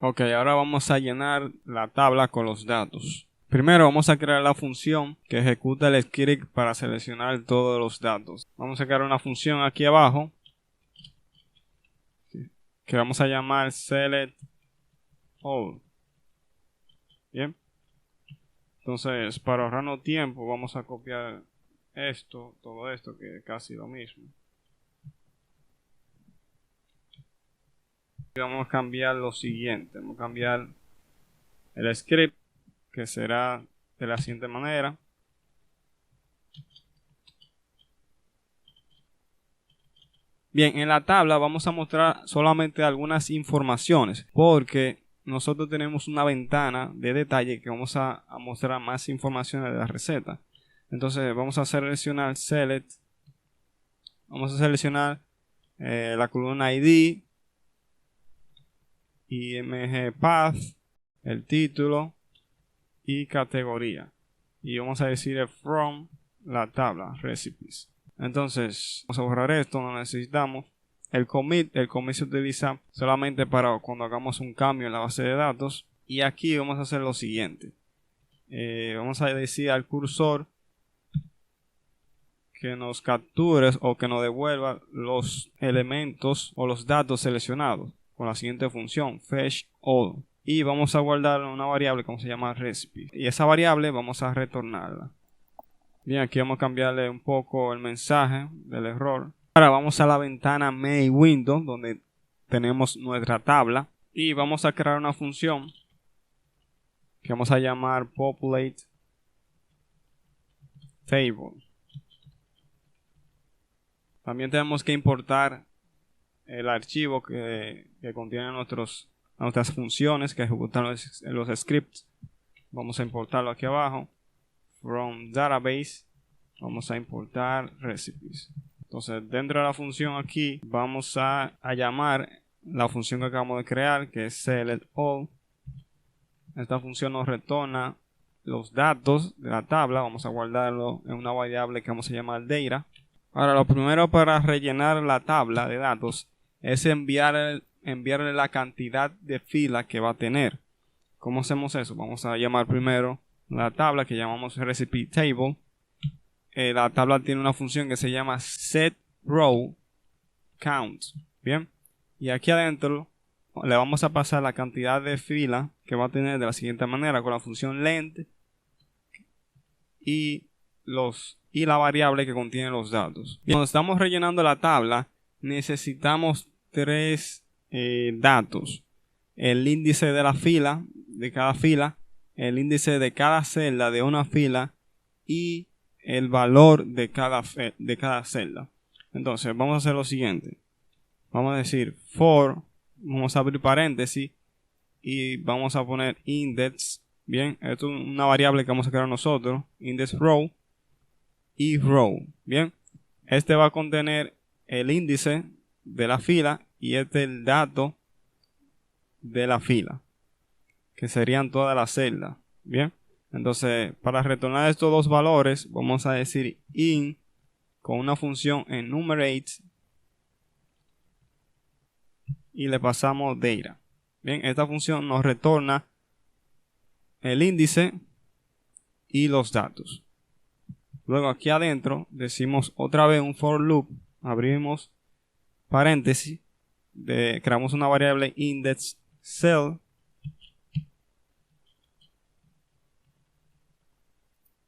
Ok, ahora vamos a llenar la tabla con los datos. Primero vamos a crear la función que ejecuta el script para seleccionar todos los datos. Vamos a crear una función aquí abajo que vamos a llamar select all. Bien. Entonces, para ahorrarnos tiempo, vamos a copiar todo esto, que es casi lo mismo. Y vamos a cambiar lo siguiente. Vamos a cambiar el script, que será de la siguiente manera. Bien, en la tabla vamos a mostrar solamente algunas informaciones, porque nosotros tenemos una ventana de detalle que vamos a mostrar más informaciones de la receta. Entonces vamos a seleccionar select, vamos a seleccionar la columna ID, img path, el título y categoría, y vamos a decir from la tabla recipes. Entonces vamos a borrar esto, no necesitamos. El commit se utiliza solamente para cuando hagamos un cambio en la base de datos. Y aquí vamos a hacer lo siguiente. Vamos a decir al cursor que nos capture o que nos devuelva los elementos o los datos seleccionados con la siguiente función, fetch all. Y vamos a guardar una variable como se llama recipe. Y esa variable vamos a retornarla. Bien, aquí vamos a cambiarle un poco el mensaje del error. Ahora vamos a la ventana main window donde tenemos nuestra tabla y vamos a crear una función que vamos a llamar populate table. También tenemos que importar el archivo que contiene nuestras funciones que ejecutan los scripts. Vamos a importarlo aquí abajo. From database vamos a importar recipes. Entonces dentro de la función aquí vamos a llamar la función que acabamos de crear, que es select all. Esta función nos retorna los datos de la tabla. Vamos a guardarlo en una variable que vamos a llamar data. Ahora lo primero para rellenar la tabla de datos es enviarle la cantidad de filas que va a tener. ¿Cómo hacemos eso? Vamos a llamar primero la tabla que llamamos recipe table. La tabla tiene una función que se llama set row count. Bien. Y aquí adentro le vamos a pasar la cantidad de filas que va a tener de la siguiente manera con la función length y la variable que contiene los datos. Bien, cuando estamos rellenando la tabla necesitamos tres datos: el índice de la fila, de cada fila, el índice de cada celda de una fila y el valor de cada celda. Entonces vamos a hacer lo siguiente. Vamos a decir for, vamos a abrir paréntesis y vamos a poner index. Bien, esto es una variable que vamos a crear nosotros, index row y row. Bien, este va a contener el índice de la fila y este es el dato de la fila, que serían todas las celdas. Bien, entonces para retornar estos dos valores vamos a decir in con una función enumerate y le pasamos data. Bien, esta función nos retorna el índice y los datos. Luego aquí adentro decimos otra vez un for loop, abrimos paréntesis, creamos una variable index cell.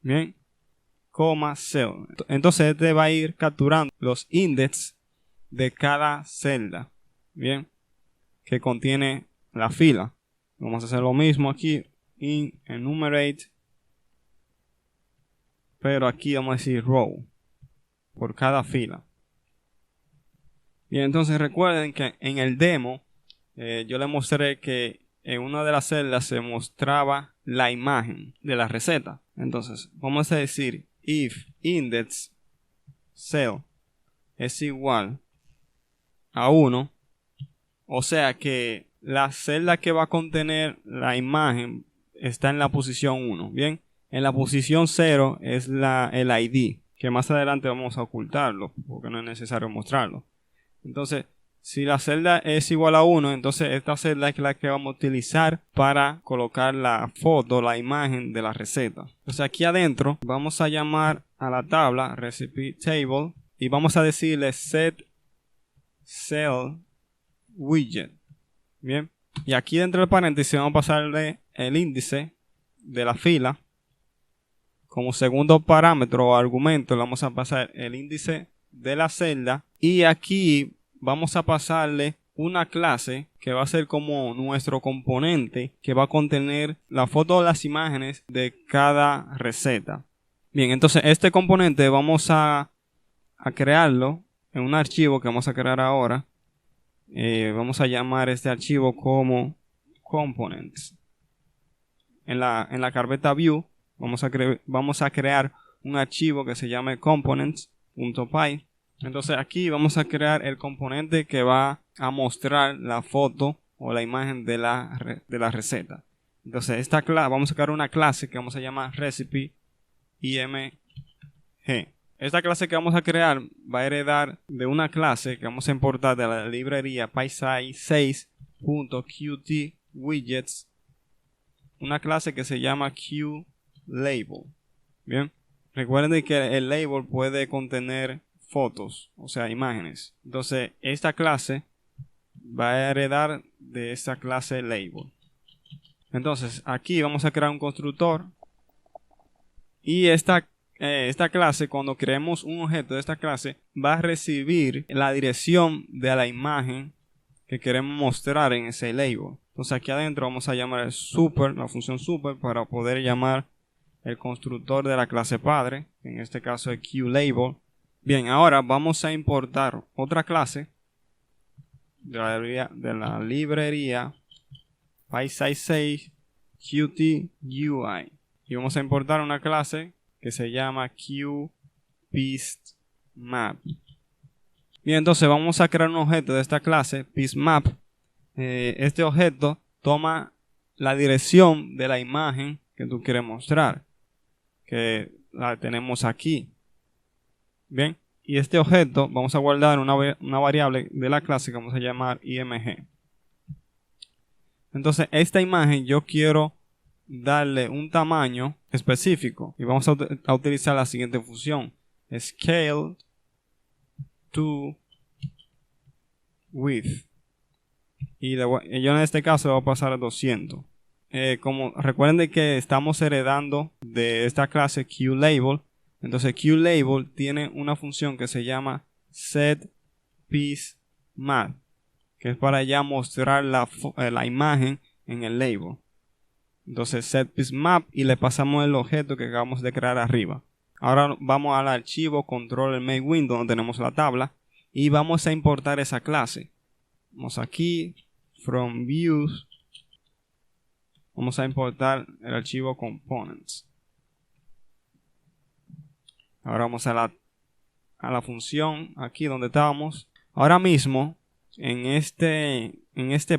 Bien, coma cell. Entonces este va a ir capturando los index de cada celda, bien, que contiene la fila. Vamos a hacer lo mismo aquí, in enumerate, pero aquí vamos a decir row por cada fila. Bien, entonces recuerden que en el demo yo les mostré que en una de las celdas se mostraba la imagen de la receta. Entonces vamos a decir if index cell es igual a 1, o sea que la celda que va a contener la imagen está en la posición 1. Bien, en la posición 0 es el ID, que más adelante vamos a ocultarlo porque no es necesario mostrarlo. Entonces Si la celda es igual a 1, entonces esta celda es la que vamos a utilizar para colocar la foto, la imagen de la receta. Entonces aquí adentro vamos a llamar a la tabla recipe table y vamos a decirle set cell widget. Bien. Y aquí dentro del paréntesis vamos a pasarle el índice de la fila. Como segundo parámetro o argumento le vamos a pasar el índice de la celda. Y aquí vamos a pasarle una clase que va a ser como nuestro componente que va a contener la foto o las imágenes de cada receta. Bien, entonces este componente vamos a crearlo en un archivo que vamos a crear ahora. Vamos a llamar este archivo como components. En la carpeta view vamos a crear un archivo que se llame components.py. Entonces aquí vamos a crear el componente que va a mostrar la foto o la imagen de la receta. Entonces vamos a crear una clase que vamos a llamar recipe img. Esta clase que vamos a crear va a heredar de una clase que vamos a importar de la librería pysci6.qt-widgets, una clase que se llama QLabel. Bien, recuerden que el label puede contener fotos, o sea, imágenes. Entonces, esta clase va a heredar de esta clase label. Entonces, aquí vamos a crear un constructor y esta clase, cuando creemos un objeto de esta clase, va a recibir la dirección de la imagen que queremos mostrar en ese label. Entonces aquí adentro vamos a llamar el super, la función super, para poder llamar el constructor de la clase padre, en este caso es QLabel. Bien, ahora vamos a importar otra clase de la librería pysci6.qt-UI y vamos a importar una clase que se llama QPieceMap. Bien, entonces vamos a crear un objeto de esta clase, PieceMap. Este objeto toma la dirección de la imagen que tú quieres mostrar, que la tenemos aquí. Bien, y este objeto vamos a guardar una variable de la clase que vamos a llamar img. Entonces, esta imagen yo quiero darle un tamaño específico y vamos a utilizar la siguiente función: scale to width, y yo en este caso le voy a pasar a 200. Como recuerden que estamos heredando de esta clase QLabel, entonces QLabel tiene una función que se llama setPieceMap, que es para ya mostrar la imagen en el label. Entonces setPieceMap y le pasamos el objeto que acabamos de crear arriba. Ahora vamos al archivo control main window donde tenemos la tabla y vamos a importar esa clase. Vamos aquí, from views, vamos a importar el archivo components. Ahora vamos a la función aquí donde estábamos. Ahora mismo en este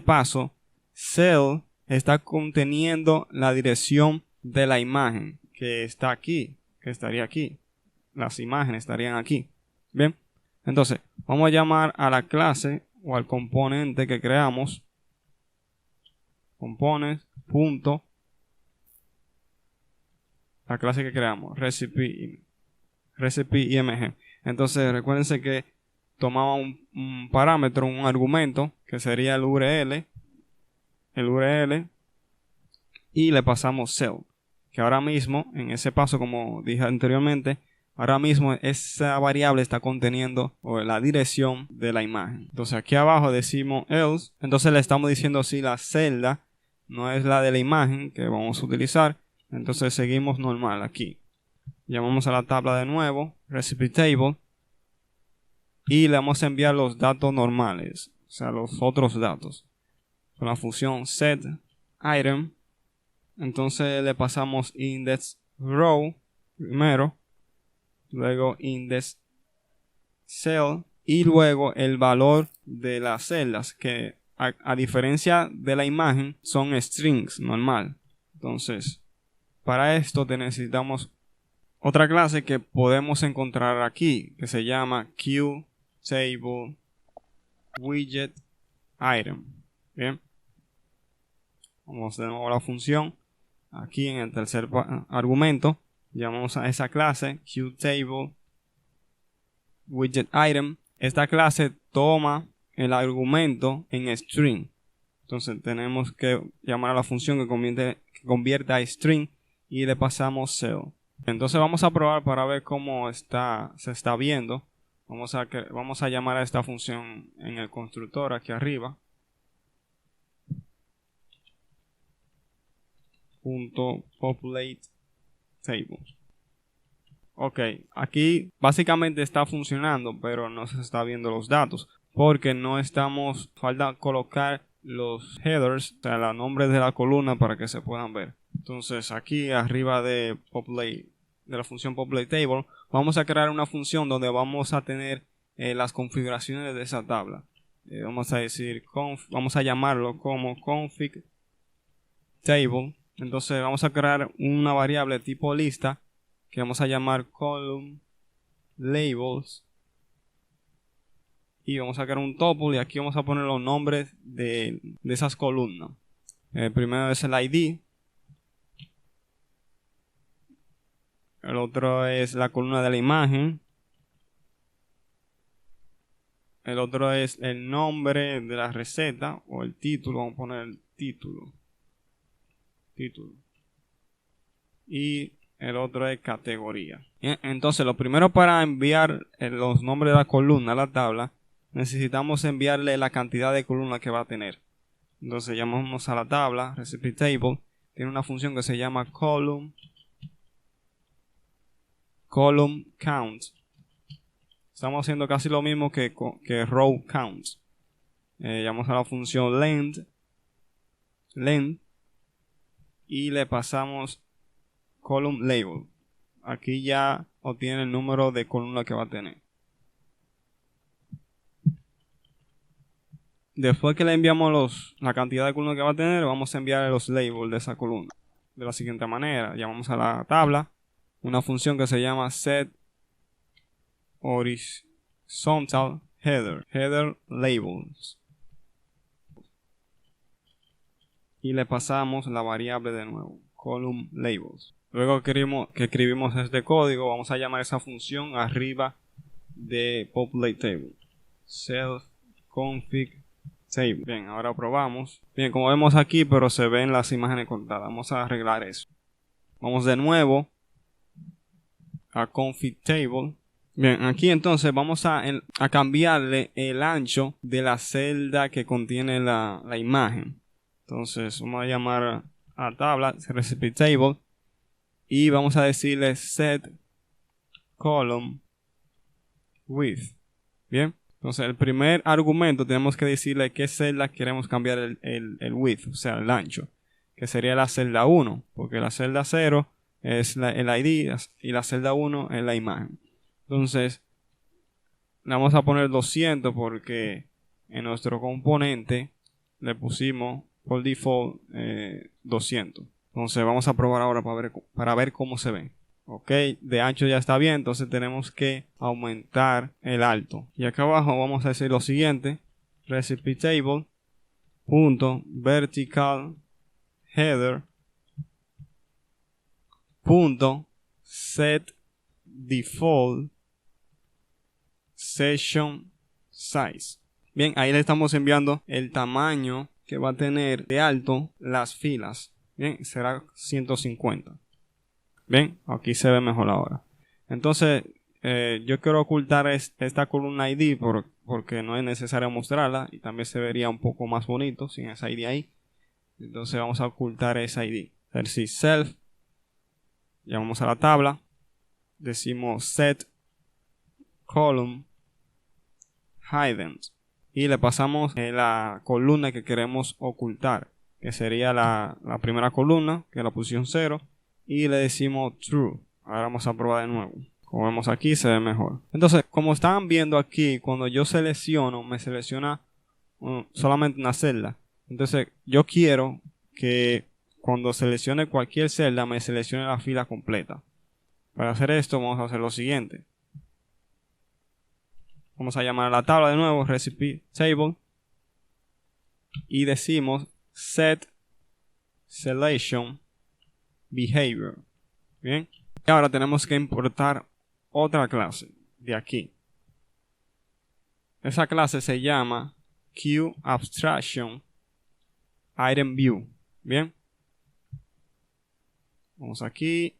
paso, cell está conteniendo la dirección de la imagen que está aquí, que estaría aquí. Las imágenes estarían aquí. Bien, entonces vamos a llamar a la clase o al componente que creamos, components. La clase que creamos, recipe img. Entonces recuérdense que tomamos un parámetro, un argumento que sería el URL, y le pasamos cell, que ahora mismo en ese paso, como dije anteriormente, ahora mismo esa variable está conteniendo la dirección de la imagen. Entonces aquí abajo decimos else, entonces le estamos diciendo si la celda no es la de la imagen que vamos a utilizar. Entonces seguimos normal aquí. Llamamos a la tabla de nuevo, recipe table, y le vamos a enviar los datos normales, o sea, los otros datos, con la función setItem. Entonces le pasamos index row primero, luego index cell y luego el valor de las celdas, que a diferencia de la imagen son strings normal. Entonces para esto necesitamos otra clase que podemos encontrar aquí, que se llama QTable widget item. Bien, vamos de nuevo a la función. Aquí en el tercer argumento llamamos a esa clase QTable widget item. Esta clase toma el argumento en string. Entonces tenemos que llamar a la función que convierta a string y le pasamos cell. Entonces vamos a probar para ver cómo se está viendo. Vamos a llamar a esta función en el constructor aquí arriba. .populate table. Ok, aquí básicamente está funcionando, pero no se está viendo los datos porque falta colocar los headers, o sea, los nombres de la columna para que se puedan ver. Entonces aquí arriba de la función populate table, vamos a crear una función donde vamos a tener las configuraciones de esa tabla. Vamos a decir vamos a llamarlo como config table. Entonces vamos a crear una variable tipo lista que vamos a llamar column labels y vamos a crear un tuple y aquí vamos a poner los nombres de esas columnas. El primero es el ID, el otro es la columna de la imagen, el otro es el nombre de la receta o el título. Vamos a poner el título y el otro es categoría. Bien, entonces lo primero, para enviar los nombres de la columna a la tabla, necesitamos enviarle la cantidad de columnas que va a tener. Entonces llamamos a la tabla recipe table, tiene una función que se llama column count. Estamos haciendo casi lo mismo que row count. Llamamos a la función length y le pasamos column label. Aquí ya obtiene el número de columnas que va a tener. Después que le enviamos la cantidad de columnas que va a tener, vamos a enviar los labels de esa columna de la siguiente manera. Llamamos a la tabla una función que se llama set horizontal header labels y le pasamos la variable de nuevo, column labels. Luego que escribimos este código, vamos a llamar esa función arriba de populate table, self config table. Bien, ahora probamos. Bien, como vemos aquí, pero se ven las imágenes cortadas. Vamos a arreglar eso. Vamos de nuevo a config table. Bien, aquí entonces vamos a cambiarle el ancho de la celda que contiene la imagen. Entonces vamos a llamar a tabla recipe table y vamos a decirle set column width. Bien, entonces el primer argumento tenemos que decirle qué celda queremos cambiar el width, o sea, el ancho, que sería la celda 1, porque la celda 0 es el ID y la celda 1 es la imagen. Entonces le vamos a poner 200 porque en nuestro componente le pusimos por default 200. Entonces vamos a probar ahora para ver cómo se ve. Ok, de ancho ya está bien, entonces tenemos que aumentar el alto. Y acá abajo vamos a decir lo siguiente: recipe table punto vertical header punto set default session size. Bien, ahí le estamos enviando el tamaño que va a tener de alto las filas. Bien, será 150. Bien, aquí se ve mejor ahora. Entonces yo quiero ocultar esta columna ID porque no es necesario mostrarla y también se vería un poco más bonito sin esa ID ahí. Entonces vamos a ocultar esa ID. A ver si self, llamamos a la tabla, decimos set column hidden y le pasamos la columna que queremos ocultar, que sería la primera columna, que es la posición 0, y le decimos true. Ahora vamos a probar de nuevo. Como vemos aquí se ve mejor. Entonces, como están viendo aquí, cuando yo selecciono, me selecciona solamente una celda. Entonces yo quiero que cuando seleccione cualquier celda me seleccione la fila completa. Para hacer esto vamos a hacer lo siguiente. Vamos a llamar a la tabla de nuevo, recipe table. Y decimos set selection behavior. Bien. Y ahora tenemos que importar otra clase de aquí. Esa clase se llama QAbstraction Item View. Bien. Vamos aquí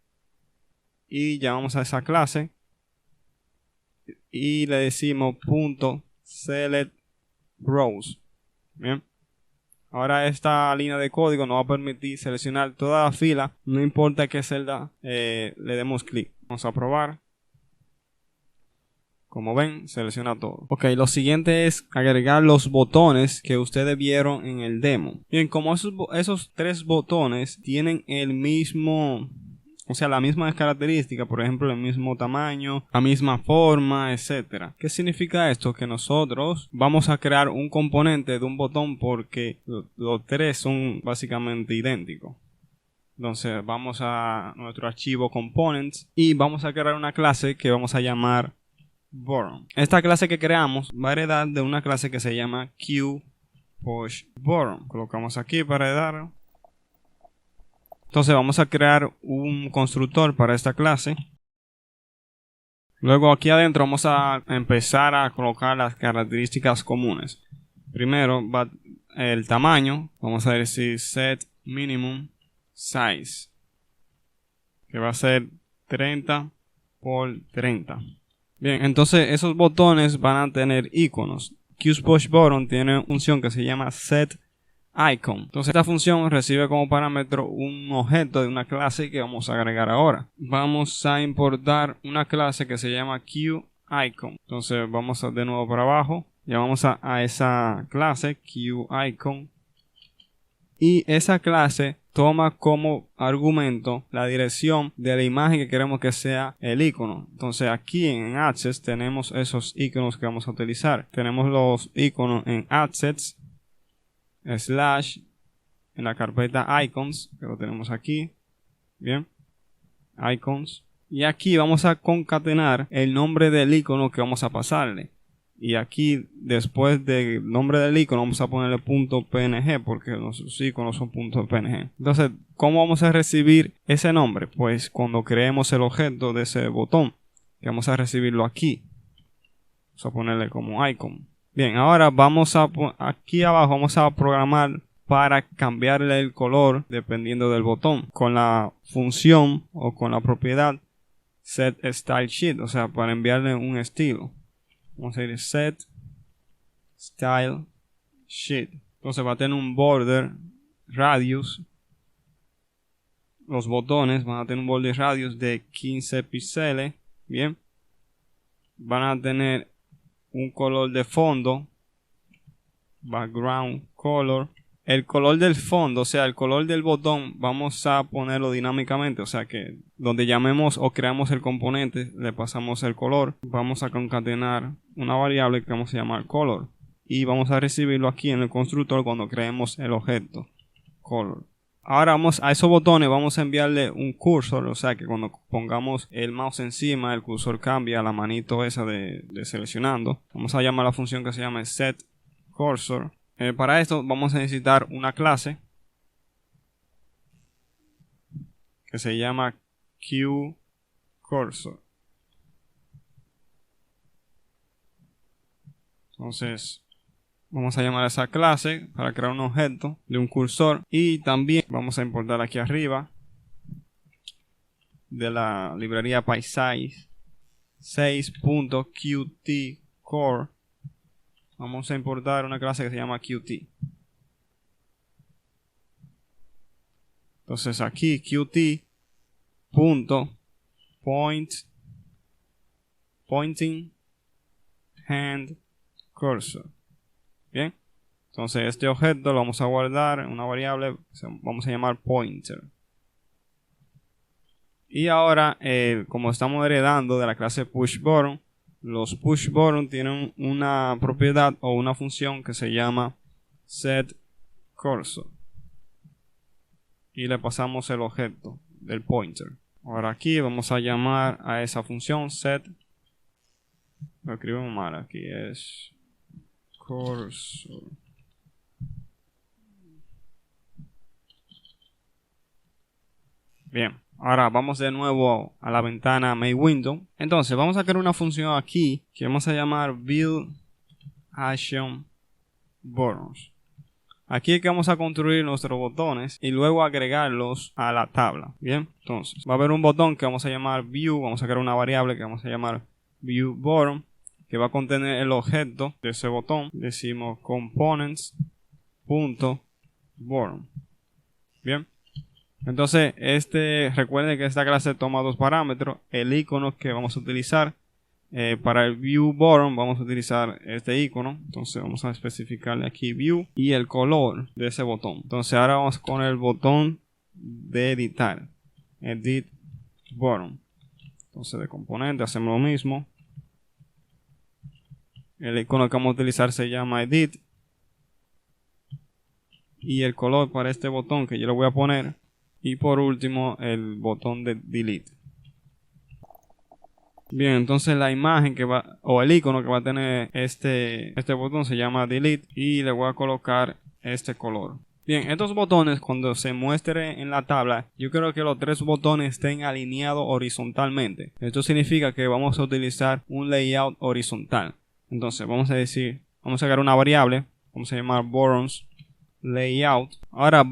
y llamamos a esa clase y le decimos .select rows. Bien. Ahora esta línea de código nos va a permitir seleccionar toda la fila, no importa qué celda le demos clic. Vamos a probar. Como ven, selecciona todo. Ok, lo siguiente es agregar los botones que ustedes vieron en el demo. Bien, como esos 3 botones tienen el mismo, o sea, la misma característica, por ejemplo, el mismo tamaño, la misma forma, etcétera. ¿Qué significa esto? Que nosotros vamos a crear un componente de un botón porque los 3 son básicamente idénticos. Entonces vamos a nuestro archivo components y vamos a crear una clase que vamos a llamar button. Esta clase que creamos va a heredar de una clase que se llama QPushButton. Colocamos aquí para heredar. Entonces vamos a crear un constructor para esta clase. Luego aquí adentro vamos a empezar a colocar las características comunes. Primero va el tamaño. Vamos a decir set minimum size, que va a ser 30 por 30. Bien, entonces esos botones van a tener iconos. QPushButton tiene una función que se llama setIcon. Entonces esta función recibe como parámetro un objeto de una clase que vamos a agregar ahora. Vamos a importar una clase que se llama QIcon. Entonces vamos de nuevo para abajo. Llamamos a esa clase QIcon. Y esa clase toma como argumento la dirección de la imagen que queremos que sea el icono. Entonces aquí en Access tenemos esos iconos que vamos a utilizar. Tenemos los iconos en Assets, slash, en la carpeta Icons, que lo tenemos aquí. Bien. Icons. Y aquí vamos a concatenar el nombre del icono que vamos a pasarle. Y aquí, después del nombre del icono, vamos a ponerle .png porque nuestros iconos son .png. Entonces, ¿cómo vamos a recibir ese nombre? Pues cuando creemos el objeto de ese botón, que vamos a recibirlo aquí. Vamos a ponerle como icon. Bien, ahora vamos a aquí abajo vamos a programar para cambiarle el color dependiendo del botón. Con la función o con la propiedad setStyleSheet, o sea, para enviarle un estilo. Vamos a ir set style sheet. Entonces va a tener un border radius. Los botones van a tener un border radius de 15 píxeles. Bien. Van a tener un color de fondo. Background color. El color del fondo, o sea, el color del botón, vamos a ponerlo dinámicamente. O sea que donde llamemos o creamos el componente, le pasamos el color. Vamos a concatenar una variable que vamos a llamar color. Y vamos a recibirlo aquí en el constructor cuando creemos el objeto color. Ahora vamos a esos botones, vamos a enviarle un cursor. O sea que cuando pongamos el mouse encima, el cursor cambia a la manito esa de seleccionando. Vamos a llamar la función que se llama setCursor. Para esto vamos a necesitar una clase que se llama QCursor. Entonces vamos a llamar a esa clase para crear un objeto de un cursor. Y también vamos a importar aquí arriba de la librería PySize 6.qtCore. Vamos a importar una clase que se llama Qt. Entonces aquí Qt.pointing hand cursor. Bien. Entonces este objeto lo vamos a guardar en una variable que vamos a llamar pointer. Y ahora, como estamos heredando de la clase pushButton, los pushButton tienen una propiedad o una función que se llama setCursor. Y le pasamos el objeto del pointer. Ahora aquí vamos a llamar a esa función Lo escribimos mal aquí, es cursor. Bien, ahora vamos de nuevo a la ventana Main Window. Entonces vamos a crear una función aquí que vamos a llamar Build Action Buttons. Aquí es que vamos a construir nuestros botones y luego agregarlos a la tabla. Bien, entonces va a haber un botón que vamos a llamar View. Vamos a crear una variable que vamos a llamar View Button, que va a contener el objeto de ese botón. Decimos components.button. Bien. Entonces, recuerden que esta clase toma dos parámetros. El icono que vamos a utilizar para el view button, vamos a utilizar este icono. Entonces, vamos a especificarle aquí view y el color de ese botón. Entonces, ahora vamos con el botón de editar, edit button. Entonces, de componente hacemos lo mismo. El icono que vamos a utilizar se llama edit y el color para este botón que yo le voy a poner. Y por último, el botón de delete. Bien, entonces la imagen que va, o el icono que va a tener este botón se llama delete y le voy a colocar este color. Bien, estos botones cuando se muestre en la tabla, yo quiero que los tres botones estén alineados horizontalmente. Esto significa que vamos a utilizar un layout horizontal. Entonces vamos a agregar una variable, vamos a llamar buttons layout. Ahora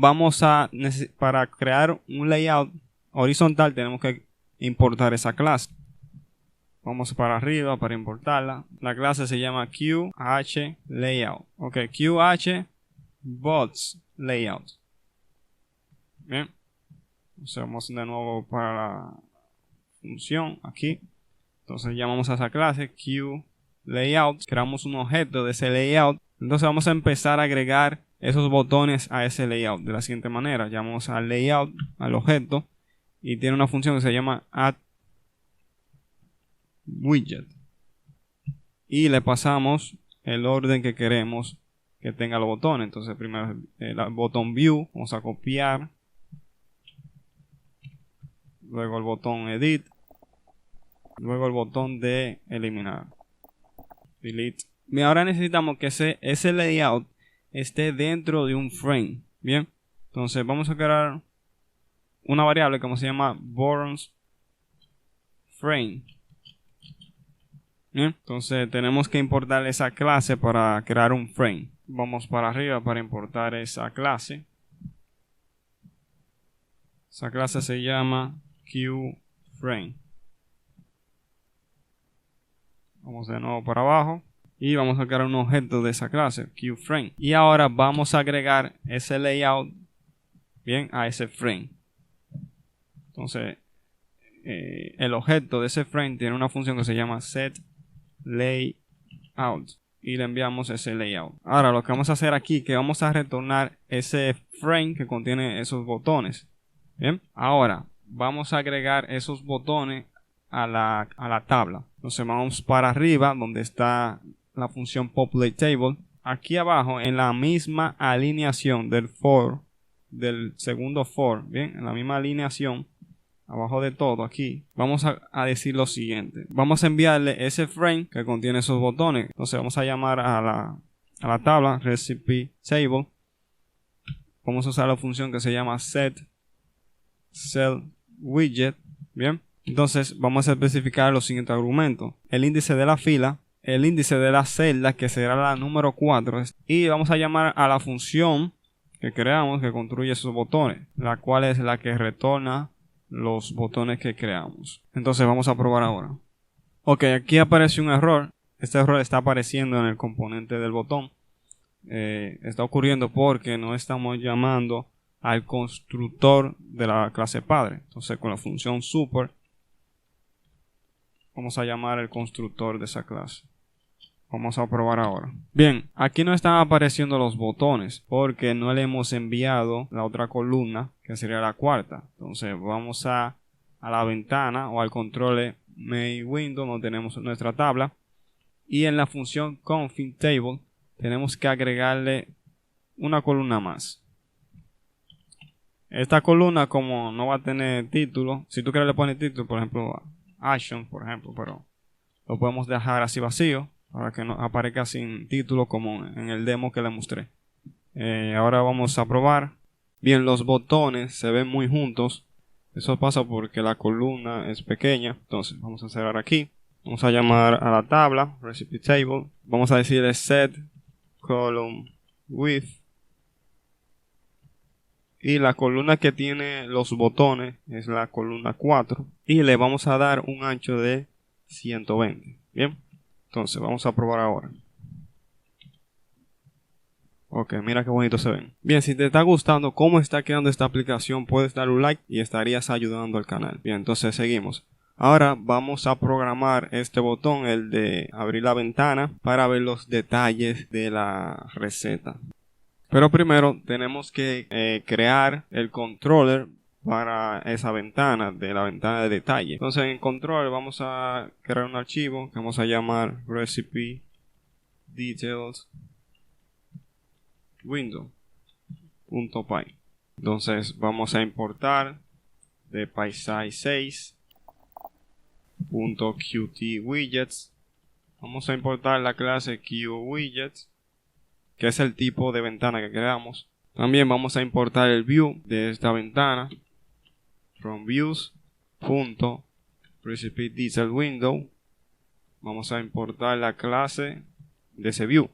para crear un layout horizontal tenemos que importar esa clase. Vamos para arriba para importarla. La clase se llama QH-Layout. Ok, QH-Bots-Layout. Bien. Entonces vamos de nuevo para la función aquí. Entonces llamamos a esa clase QLayout. Creamos un objeto de ese layout. Entonces vamos a empezar a agregar esos botones a ese layout de la siguiente manera. Llamamos al layout, al objeto, y tiene una función que se llama add widget y le pasamos el orden que queremos que tenga los botones. Entonces primero el botón view, vamos a copiar, luego el botón edit, luego el botón de eliminar, delete. Bien, ahora necesitamos que ese layout esté dentro de un frame. Bien, entonces vamos a crear una variable como se llama buttons frame. Bien, entonces tenemos que importar esa clase para crear un frame. Vamos para arriba para importar esa clase. Esa clase se llama QFrame. Vamos de nuevo para abajo y vamos a crear un objeto de esa clase, QFrame. Y ahora vamos a agregar ese layout, bien, a ese frame. Entonces, el objeto de ese frame tiene una función que se llama setLayout y le enviamos ese layout. Ahora lo que vamos a hacer aquí es que vamos a retornar ese frame que contiene esos botones. Bien, ahora vamos a agregar esos botones a la tabla. Entonces vamos para arriba donde está la función populate table. Aquí abajo en la misma alineación del segundo for, bien, en la misma alineación abajo de todo aquí, vamos a decir lo siguiente. Vamos a enviarle ese frame que contiene esos botones. Entonces vamos a llamar a la tabla recipe table. Vamos a usar la función que se llama set cell widget. Bien, entonces vamos a especificar los siguientes argumentos: el índice de la fila, el índice de la celda que será la número 4, y vamos a llamar a la función que creamos que construye esos botones, la cual es la que retorna los botones que creamos. Entonces vamos a probar ahora. Ok, aquí aparece un error. Este error está apareciendo en el componente del botón. Está ocurriendo porque no estamos llamando al constructor de la clase padre. Entonces con la función super vamos a llamar el constructor de esa clase. Vamos a probar ahora. Bien, aquí no están apareciendo los botones porque no le hemos enviado la otra columna que sería la cuarta. Entonces vamos a la ventana o al control main window donde tenemos nuestra tabla, y en la función config table tenemos que agregarle una columna más. Esta columna, como no va a tener título, si tú quieres le pones título, por ejemplo action, por ejemplo, pero lo podemos dejar así vacío para que no aparezca sin título como en el demo que le mostré. Ahora vamos a probar. Bien, los botones se ven muy juntos. Eso pasa porque la columna es pequeña. Entonces vamos a cerrar aquí. Vamos a llamar a la tabla recipe table. Vamos a decirle set column width. Y la columna que tiene los botones es la columna 4. Y le vamos a dar un ancho de 120. Bien. Entonces vamos a probar ahora. Ok, mira qué bonito se ven. Bien, si te está gustando cómo está quedando esta aplicación, puedes dar un like y estarías ayudando al canal. Bien, entonces seguimos. Ahora vamos a programar este botón, el de abrir la ventana, para ver los detalles de la receta. Pero primero tenemos que crear el controller para esa ventana, de la ventana de detalle. Entonces en controller vamos a crear un archivo que vamos a llamar recipe details window.py. Entonces vamos a importar de pysci6.qtWidgets. Vamos a importar la clase qWidgets, que es el tipo de ventana que creamos. También vamos a importar el view de esta ventana from views.recipe_detail_window. Vamos a importar la clase de ese view.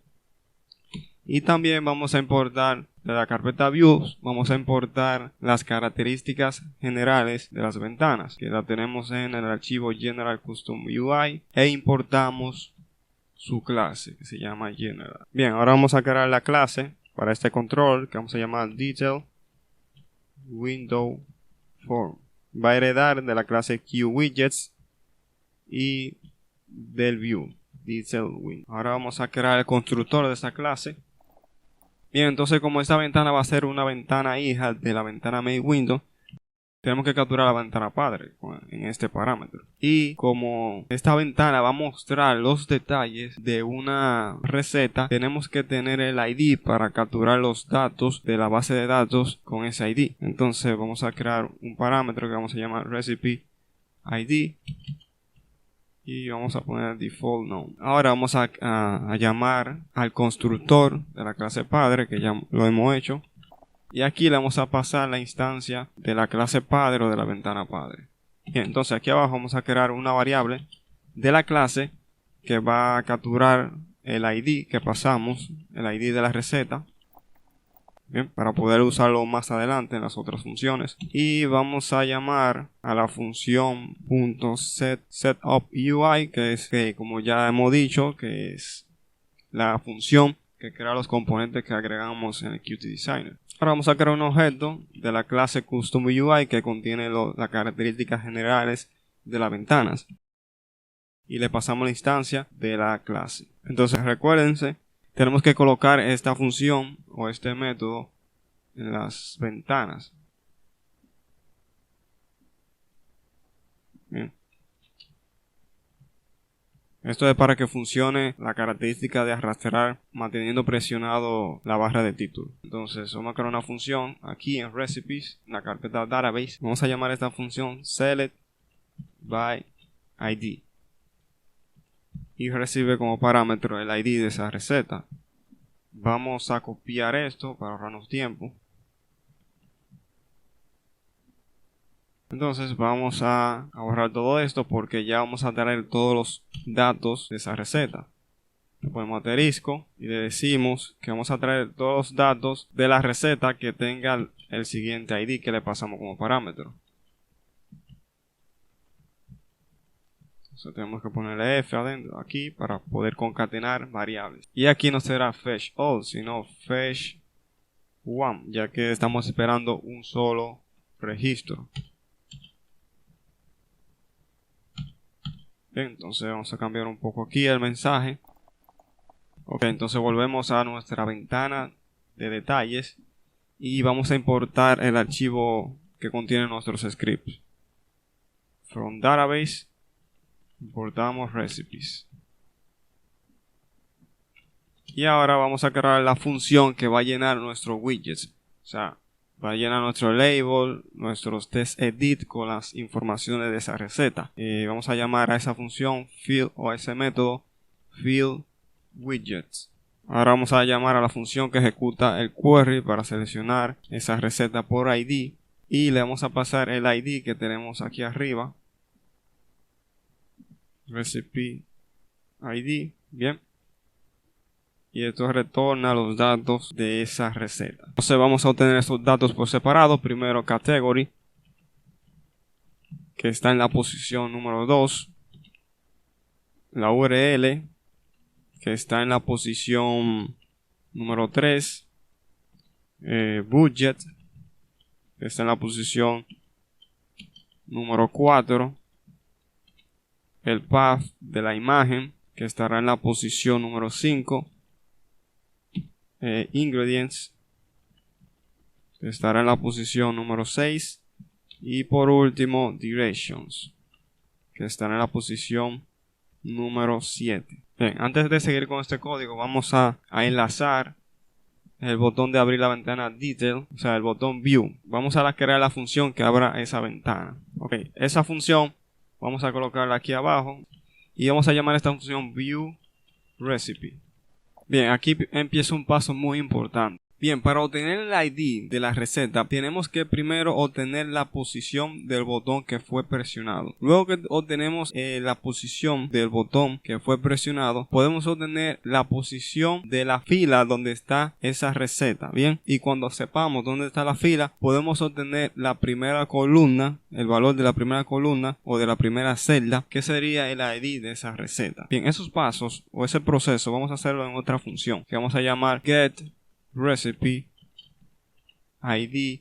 Y también vamos a importar de la carpeta Views, vamos a importar las características generales de las ventanas, que la tenemos en el archivo General Custom UI, e importamos su clase, que se llama General. Bien, ahora vamos a crear la clase para este control, que vamos a llamar Detail Window Form. Va a heredar de la clase QWidgets y del View Detail Window. Ahora vamos a crear el constructor de esta clase. Bien, entonces como esta ventana va a ser una ventana hija de la ventana main window, tenemos que capturar la ventana padre en este parámetro. Y como esta ventana va a mostrar los detalles de una receta, tenemos que tener el ID para capturar los datos de la base de datos con ese ID. Entonces vamos a crear un parámetro que vamos a llamar recipe ID. Y vamos a poner default none. Ahora vamos a llamar al constructor de la clase padre, que ya lo hemos hecho. Y aquí le vamos a pasar la instancia de la clase padre o de la ventana padre. Bien, entonces aquí abajo vamos a crear una variable de la clase que va a capturar el ID que pasamos, el ID de la receta. Bien, para poder usarlo más adelante en las otras funciones. Y vamos a llamar a la función .setUpUI, que es, como ya hemos dicho, que es la función que crea los componentes que agregamos en el Qt Designer. Ahora vamos a crear un objeto de la clase Custom UI que contiene las características generales de las ventanas. Y le pasamos la instancia de la clase. Entonces recuérdense, tenemos que colocar esta función o este método en las ventanas. Bien. Esto es para que funcione la característica de arrastrar manteniendo presionado la barra de título. Entonces vamos a crear una función aquí en recipes, en la carpeta database. Vamos a llamar esta función select by ID. Y recibe como parámetro el ID de esa receta. Vamos a copiar esto para ahorrarnos tiempo. Entonces vamos a borrar todo esto porque ya vamos a traer todos los datos de esa receta. Le ponemos asterisco y le decimos que vamos a traer todos los datos de la receta que tenga el siguiente ID que le pasamos como parámetro. Entonces tenemos que ponerle F adentro aquí para poder concatenar variables. Y aquí no será fetch all, sino fetch one, ya que estamos esperando un solo registro. Bien, entonces vamos a cambiar un poco aquí el mensaje. Ok, entonces volvemos a nuestra ventana de detalles y vamos a importar el archivo que contiene nuestros scripts. From database importamos recipes. Y ahora vamos a crear la función que va a llenar nuestros widgets. O sea, va a llenar nuestro label, nuestros test edit con las informaciones de esa receta. Vamos a llamar a esa función field o a ese método field widgets. Ahora vamos a llamar a la función que ejecuta el query para seleccionar esa receta por ID y le vamos a pasar el ID que tenemos aquí arriba, recipe ID, bien, y esto retorna los datos de esa receta. Entonces vamos a obtener estos datos por separado. Primero category, que está en la posición número 2, la URL, que está en la posición número 3, budget, que está en la posición número 4, el path de la imagen, que estará en la posición número 5, ingredients, que estará en la posición número 6, y por último directions, que estará en la posición número 7. Bien, antes de seguir con este código, vamos a enlazar el botón de abrir la ventana Detail, o sea, el botón View. Vamos a crear la función que abra esa ventana. Ok, esa función vamos a colocarla aquí abajo y vamos a llamar a esta función View Recipe. Bien, aquí empieza un paso muy importante. Bien, para obtener el ID de la receta tenemos que primero obtener la posición del botón que fue presionado. Luego que obtenemos la posición del botón que fue presionado, podemos obtener la posición de la fila donde está esa receta. Bien, y cuando sepamos dónde está la fila, podemos obtener la primera columna, el valor de la primera columna o de la primera celda, que sería el ID de esa receta. Bien, esos pasos o ese proceso vamos a hacerlo en otra función que vamos a llamar getRecipe ID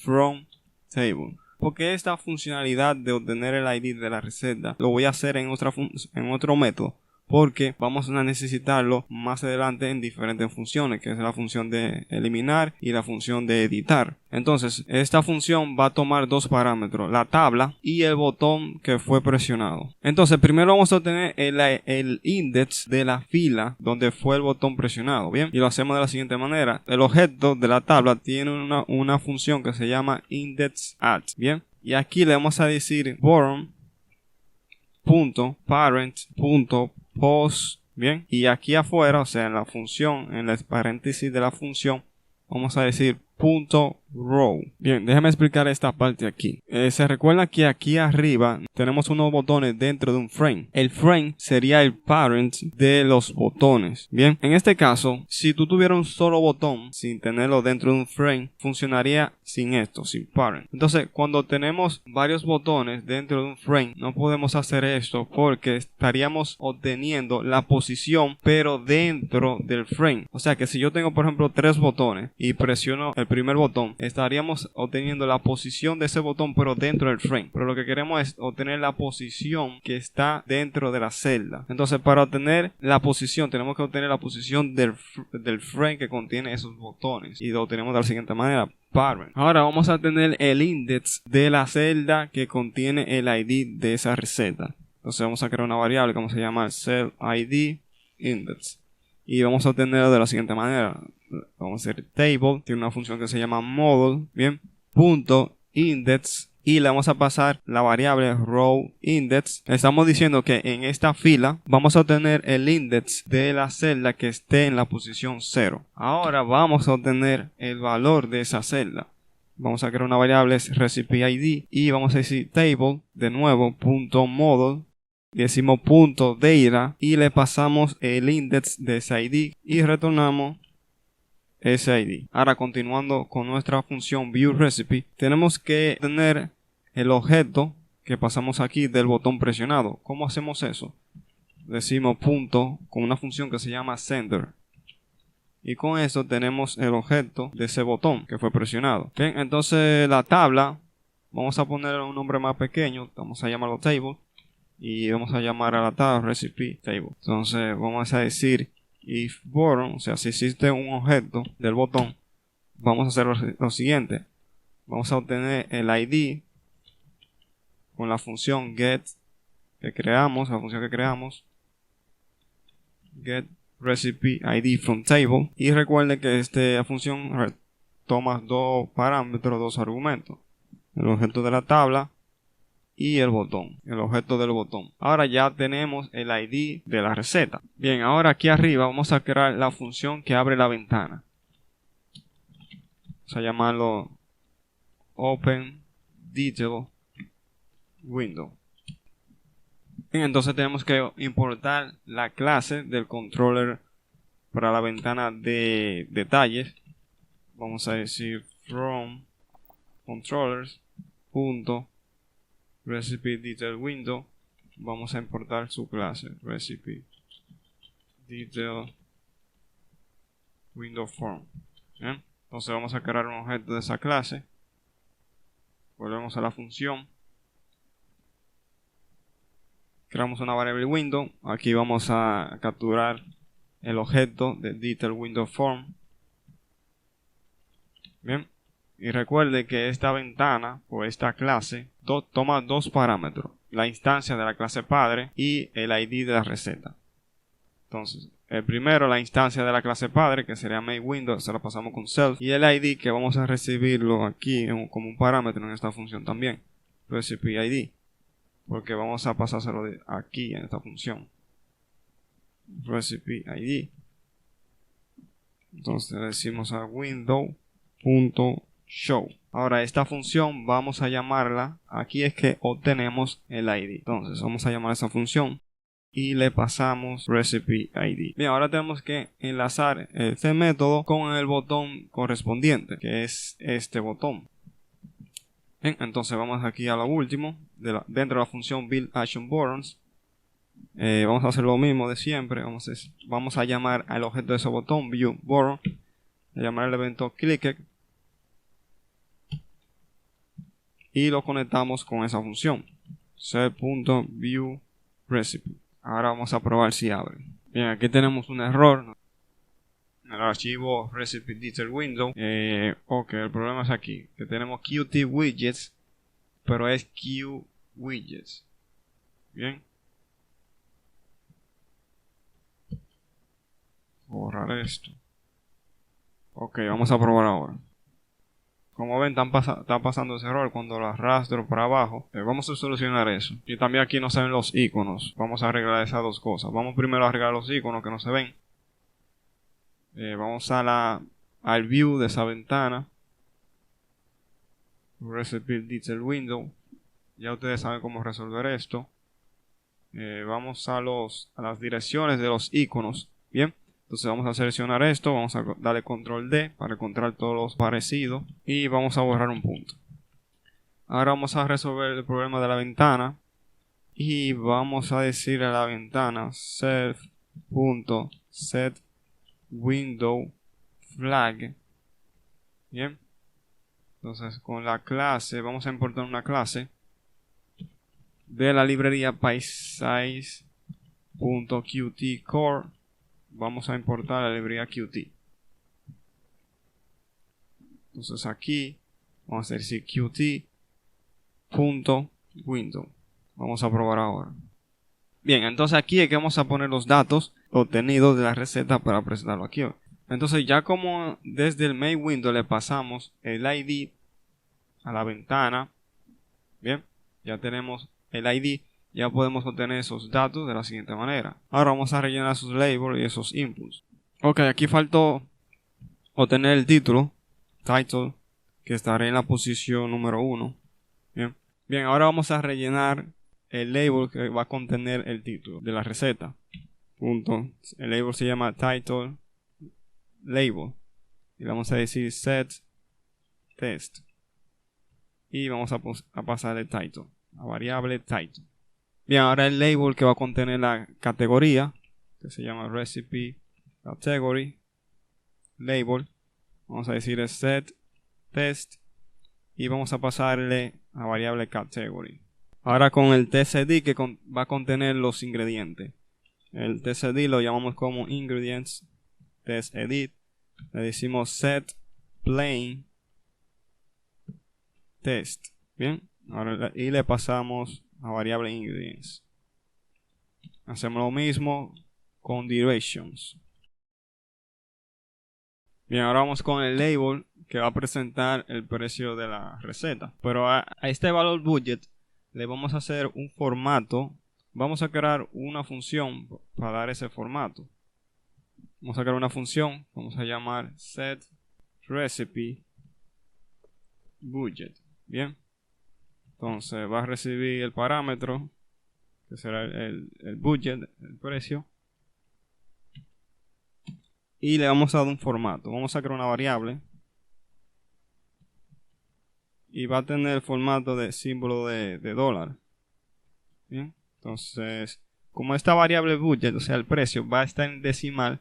from table. Porque esta funcionalidad de obtener el ID de la receta lo voy a hacer en otro método, porque vamos a necesitarlo más adelante en diferentes funciones, que es la función de eliminar y la función de editar. Entonces esta función va a tomar dos parámetros, la tabla y el botón que fue presionado. Entonces primero vamos a obtener el index de la fila donde fue el botón presionado, bien, y lo hacemos de la siguiente manera. El objeto de la tabla tiene una función que se llama indexAdd, bien, y aquí le vamos a decir bottom.parent.post, bien, y aquí afuera, o sea, en la función, en el paréntesis de la función, vamos a decir .row. Bien, déjame explicar esta parte aquí. Se recuerda que aquí arriba tenemos unos botones dentro de un frame. El frame sería el parent de los botones. Bien, en este caso, si tú tuvieras un solo botón sin tenerlo dentro de un frame, funcionaría sin esto, sin parent. Entonces, cuando tenemos varios botones dentro de un frame, no podemos hacer esto porque estaríamos obteniendo la posición pero dentro del frame. O sea que si yo tengo, por ejemplo, 3 botones y presiono el primer botón, estaríamos obteniendo la posición de ese botón pero dentro del frame. Pero lo que queremos es obtener la posición que está dentro de la celda. Entonces, para obtener la posición tenemos que obtener la posición del frame que contiene esos botones, y lo obtenemos de la siguiente manera: parent. Ahora vamos a tener el index de la celda que contiene el ID de esa receta. Entonces vamos a crear una variable que vamos a llamar cell ID index, y vamos a obtenerlo de la siguiente manera. Vamos a hacer table, tiene una función que se llama model, bien, punto index, y le vamos a pasar la variable row index. Estamos diciendo que en esta fila vamos a obtener el index de la celda que esté en la posición 0. Ahora vamos a obtener el valor de esa celda. Vamos a crear una variable recipe ID y vamos a decir table, de nuevo, punto model, y decimos punto data y le pasamos el index de ese ID y retornamos ese ID. Ahora, continuando con nuestra función viewRecipe, tenemos que tener el objeto que pasamos aquí del botón presionado. ¿Cómo hacemos eso? Decimos punto con una función que se llama sender, y con eso tenemos el objeto de ese botón que fue presionado. Bien, entonces la tabla vamos a ponerle un nombre más pequeño, vamos a llamarlo table, y vamos a llamar a la tabla recipe table. Entonces vamos a decir if bottom, o sea, si existe un objeto del botón, vamos a hacer lo siguiente: vamos a obtener el ID con la función get que creamos, get recipe ID from table, y recuerden que esta función toma dos parámetros, dos argumentos. El objeto de la tabla y el botón, el objeto del botón. Ahora ya tenemos el ID de la receta. Bien, ahora aquí arriba vamos a crear la función que abre la ventana. Vamos a llamarlo Open Detail Window. Bien, entonces tenemos que importar la clase del controller para la ventana de detalles. Vamos a decir from controllers recipe detail window. Vamos a importar su clase recipe detail window form. ¿Bien? Entonces vamos a crear un objeto de esa clase. Volvemos a la función. Creamos una variable window. Aquí vamos a capturar el objeto de detail window form. Bien. Y recuerde que esta ventana o esta clase toma dos parámetros. La instancia de la clase padre y el ID de la receta. Entonces, el primero, la instancia de la clase padre, que sería main window, se la pasamos con self. Y el ID, que vamos a recibirlo aquí como un parámetro en esta función también. Recipe ID. Porque vamos a pasárselo de aquí en esta función. Recipe ID. Entonces le decimos a window.show. Ahora esta función vamos a llamarla. Aquí es que obtenemos el ID. Entonces vamos a llamar a esa función y le pasamos recipe ID. Bien, ahora tenemos que enlazar este método con el botón correspondiente, que es este botón. Bien, entonces vamos aquí a lo último, dentro de la función build action buttons. Vamos a hacer lo mismo de siempre. Vamos a llamar al objeto de ese botón view button, a llamar el evento clicked y lo conectamos con esa función set.viewRecipe. Ahora vamos a probar si abre. Bien, aquí tenemos un error en el archivo recipe detail window. Ok, el problema es aquí, que tenemos Qt widgets, pero es Q widgets. Bien, borrar esto. Ok, vamos a probar ahora. Como ven, está pasando ese error cuando lo arrastro para abajo. Vamos a solucionar eso. Y también aquí no se ven los iconos. Vamos a arreglar esas dos cosas. Vamos primero a arreglar los iconos que no se ven. Vamos al view de esa ventana. Recipe Detail Window. Ya ustedes saben cómo resolver esto. Vamos a las direcciones de los iconos. Bien. Entonces vamos a seleccionar esto, vamos a darle control D para encontrar todos los parecidos y vamos a borrar un punto. Ahora vamos a resolver el problema de la ventana y vamos a decir a la ventana self.setWindowFlag. Bien, entonces con la clase vamos a importar una clase de la librería PySize.QtCore. Vamos a importar la librería Qt. Entonces aquí vamos a decir Qt.window. Vamos a probar ahora. Bien, entonces aquí es que vamos a poner los datos obtenidos de la receta para presentarlo aquí. Entonces ya como desde el main window le pasamos el ID a la ventana. Bien, ya tenemos el ID. Ya podemos obtener esos datos de la siguiente manera. Ahora vamos a rellenar sus labels y esos inputs. Ok, aquí faltó obtener el título, title, que estará en la posición número 1. Bien, ahora vamos a rellenar el label que va a contener el título de la receta. El label se llama title label. Y le vamos a decir set test. Y vamos a pasar el title, la variable title. Bien, ahora el label que va a contener la categoría, que se llama Recipe Category Label. Vamos a decir set test y vamos a pasarle a variable category. Ahora con el tcd que va a contener los ingredientes. El tcd lo llamamos como ingredients testEdit. Le decimos set plain test. Bien, ahora y le pasamos a variable ingredients. Hacemos lo mismo con durations. Bien, ahora vamos con el label que va a presentar el precio de la receta. Pero a este valor budget le vamos a hacer un formato. Vamos a crear una función para dar ese formato. Vamos a crear una función, vamos a llamar set recipe budget. Bien, entonces va a recibir el parámetro que será el budget, el precio, y le vamos a dar un formato. Vamos a crear una variable y va a tener el formato de símbolo de dólar. Bien, entonces como esta variable budget, o sea el precio, va a estar en decimal,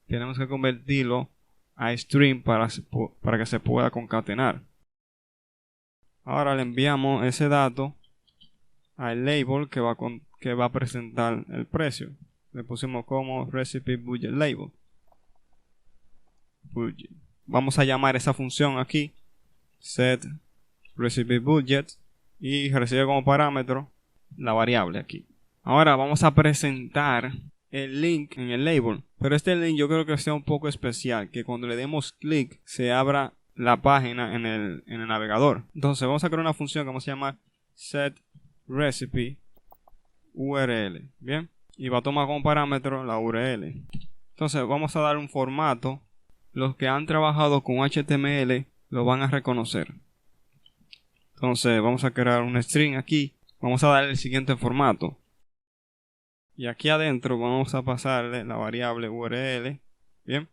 tenemos que convertirlo a string para que se pueda concatenar. Ahora le enviamos ese dato al label que va a presentar el precio. Le pusimos como recipe budget label. Budget. Vamos a llamar esa función aquí set recipe budget y recibe como parámetro la variable aquí. Ahora vamos a presentar el link en el label, pero este link yo creo que sea un poco especial, que cuando le demos clic se abra la página en el navegador. Entonces vamos a crear una función que vamos a llamar set recipe URL, bien, y va a tomar como parámetro la URL. Entonces vamos a dar un formato. Los que han trabajado con HTML lo van a reconocer. Entonces vamos a crear un string aquí, vamos a dar el siguiente formato. Y aquí adentro vamos a pasarle la variable URL, bien.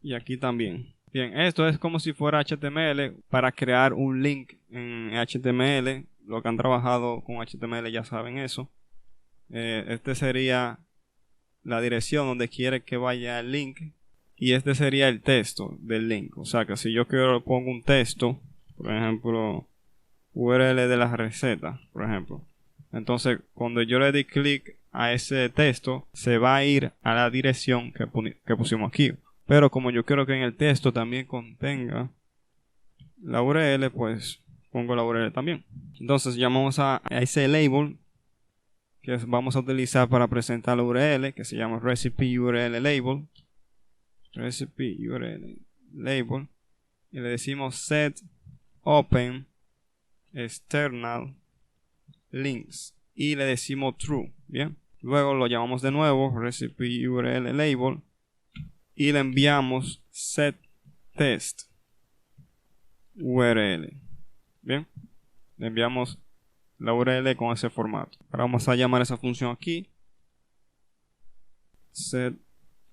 Y aquí también. Bien, esto es como si fuera HTML para crear un link en HTML. Los que han trabajado con HTML ya saben eso. Este sería la dirección donde quiere que vaya el link. Y este sería el texto del link. O sea que si yo pongo un texto, por ejemplo, URL de la receta, por ejemplo. Entonces, cuando yo le di clic a ese texto, se va a ir a la dirección que pusimos aquí. Pero como yo quiero que en el texto también contenga la URL, pues pongo la URL también. Entonces, llamamos a ese label que vamos a utilizar para presentar la URL, que se llama recipe URL label. Recipe URL label. Y le decimos set open external links y le decimos true. Bien, luego lo llamamos de nuevo recipe URL label y le enviamos set test URL. Bien, le enviamos la URL con ese formato. Ahora vamos a llamar esa función aquí set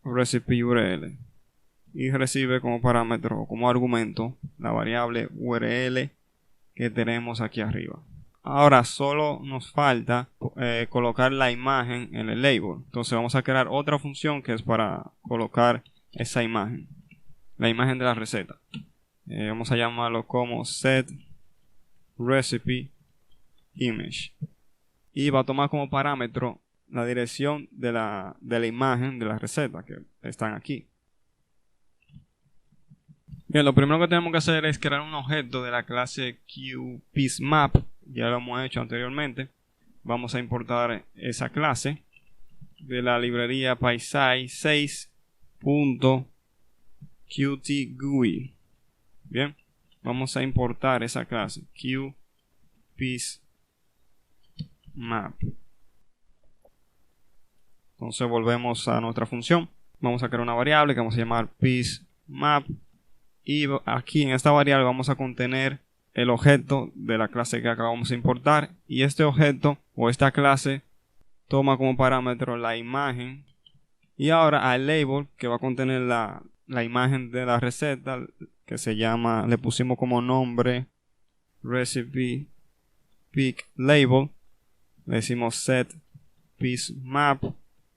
recipe URL y recibe como parámetro o como argumento la variable URL que tenemos aquí arriba. Ahora solo nos falta colocar la imagen en el label. Entonces vamos a crear otra función que es para colocar esa imagen, la imagen de la receta. Vamos a llamarlo como set recipe image y va a tomar como parámetro la dirección de la imagen de la receta que están aquí. Bien, lo primero que tenemos que hacer es crear un objeto de la clase QPieceMap. Ya lo hemos hecho anteriormente. Vamos a importar esa clase de la librería Paisai 6.qtGUI. Bien, vamos a importar esa clase QPieceMap. Entonces volvemos a nuestra función. Vamos a crear una variable que vamos a llamar PieceMap. Y aquí en esta variable vamos a contener el objeto de la clase que acabamos de importar. Y este objeto o esta clase toma como parámetro la imagen. Y ahora al label que va a contener la imagen de la receta, que se llama, le pusimos como nombre recipe pic label. Le decimos set PieceMap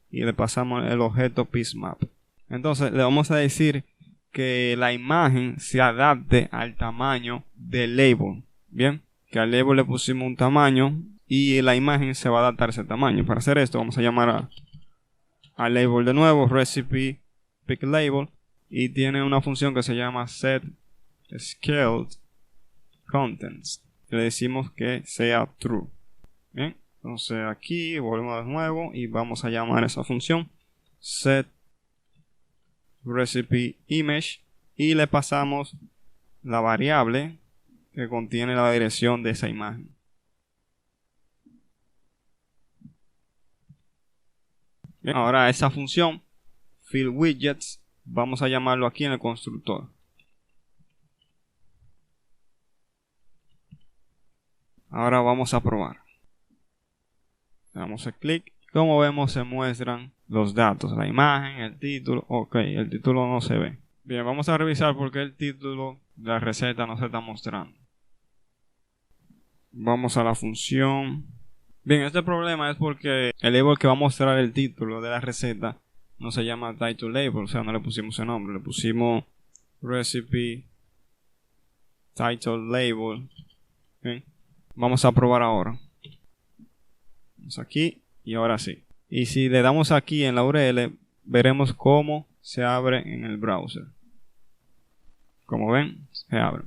y le pasamos el objeto PieceMap. Entonces le vamos a decir que la imagen se adapte al tamaño del label. Bien, que al label le pusimos un tamaño y la imagen se va a adaptar a ese tamaño. Para hacer esto vamos a llamar al label de nuevo recipe pic label y tiene una función que se llama set scaled contents. Le decimos que sea true. Bien, entonces aquí volvemos de nuevo y vamos a llamar esa función set recipe image y le pasamos la variable que contiene la dirección de esa imagen. Bien, ahora esa función fieldWidgets vamos a llamarlo aquí en el constructor. Ahora vamos a probar. Damos el clic. Como vemos se muestran los datos, la imagen, el título. Ok, el título no se ve. Bien, vamos a revisar por qué el título de la receta no se está mostrando. Vamos a la función. Bien, este problema es porque el label que va a mostrar el título de la receta no se llama title label, o sea, no le pusimos el nombre, le pusimos recipe title label. ¿Okay? Vamos a probar ahora. Vamos aquí y ahora sí. Y si le damos aquí en la URL, veremos cómo se abre en el browser. Como ven, se abre.